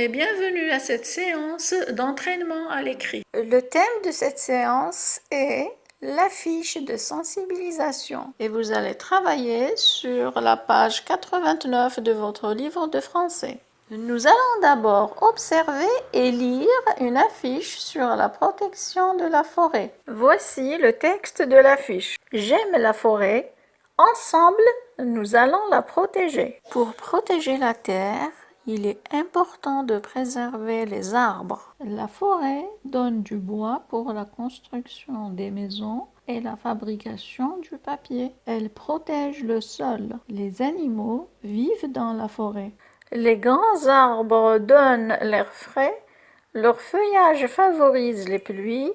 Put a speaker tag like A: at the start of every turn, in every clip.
A: et bienvenue à cette séance d'entraînement à l'écrit. Le thème de cette séance est la fiche de sensibilisation et vous allez travailler sur la page 89 de votre livre de français. Nous allons d'abord observer et lire une affiche sur la protection de la forêt. Voici le texte de l'affiche. J'aime la forêt. Ensemble, nous allons la protéger. Pour protéger la terre, il est important de préserver les arbres. La forêt donne du bois pour la construction des maisons et la fabrication du papier. Elle protège le sol. Les animaux vivent dans la forêt. Les grands arbres donnent l'air frais. Leur feuillage favorise les pluies.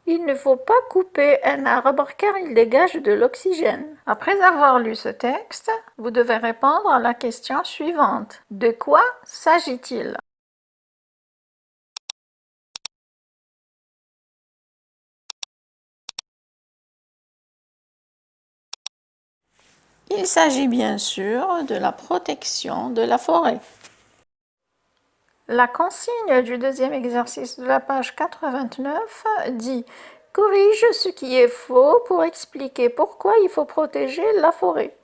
A: Il ne faut pas couper un arbre car il dégage de l'oxygène. Après avoir lu ce texte, vous devez répondre à la question suivante. De quoi s'agit-il? Il s'agit bien sûr de la protection de la forêt. La consigne du deuxième exercice de la page 89 dit « Corrige ce qui est faux pour expliquer pourquoi il faut protéger la forêt ».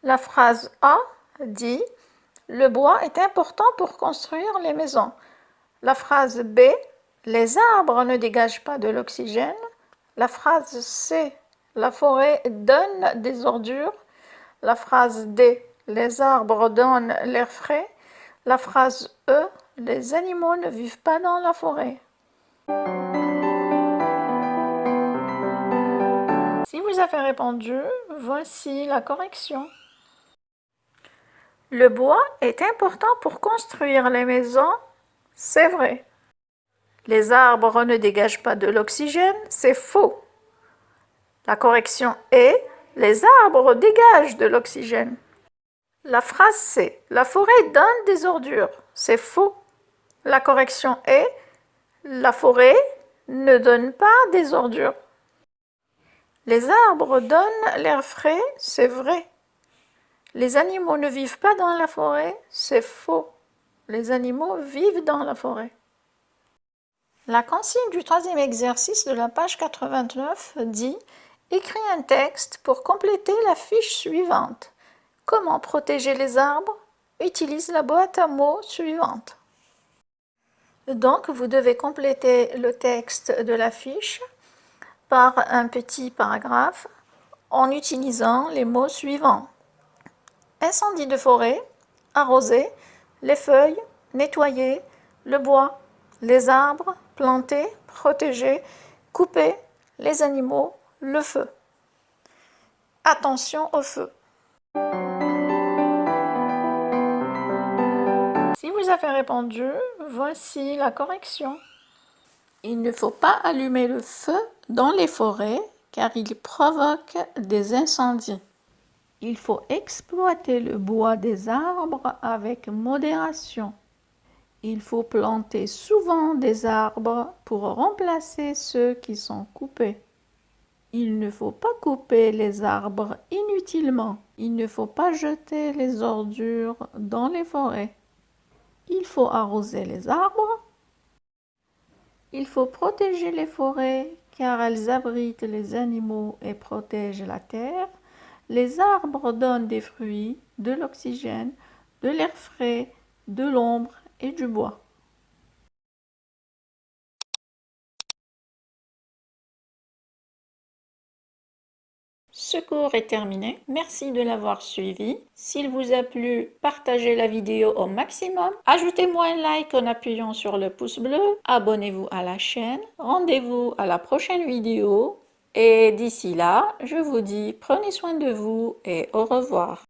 A: La phrase A dit « Le bois est important pour construire les maisons ». La phrase B « Les arbres ne dégagent pas de l'oxygène ». La phrase C « La forêt donne des ordures ». La phrase D « Les arbres donnent l'air frais ». La phrase E « Les animaux ne vivent pas dans la forêt ». Si vous avez répondu, voici la correction. Le bois est important pour construire les maisons, c'est vrai. Les arbres ne dégagent pas de l'oxygène, c'est faux. La correction est « Les arbres dégagent de l'oxygène ». La phrase C. La forêt donne des ordures. C'est faux. La correction est la forêt ne donne pas des ordures. Les arbres donnent l'air frais. C'est vrai. Les animaux ne vivent pas dans la forêt. C'est faux. Les animaux vivent dans la forêt. La consigne du troisième exercice de la page 89 dit « Écris un texte pour compléter la fiche suivante. Comment protéger les arbres? Utilise la boîte à mots suivante. » Donc, vous devez compléter le texte de la fiche par un petit paragraphe en utilisant les mots suivants. Incendie de forêt, arroser, les feuilles, nettoyer, le bois, les arbres, planter, protéger, couper, les animaux, le feu. Attention au feu. Si vous avez répondu, voici la correction. Il ne faut pas allumer le feu dans les forêts car il provoque des incendies. Il faut exploiter le bois des arbres avec modération. Il faut planter souvent des arbres pour remplacer ceux qui sont coupés. Il ne faut pas couper les arbres inutilement. Il ne faut pas jeter les ordures dans les forêts. Il faut arroser les arbres. Il faut protéger les forêts car elles abritent les animaux et protègent la terre. Les arbres donnent des fruits, de l'oxygène, de l'air frais, de l'ombre et du bois. Ce cours est terminé. Merci de l'avoir suivi. S'il vous a plu, partagez la vidéo au maximum. Ajoutez-moi un like en appuyant sur le pouce bleu. Abonnez-vous à la chaîne. Rendez-vous à la prochaine vidéo. Et d'ici là, je vous dis prenez soin de vous et au revoir.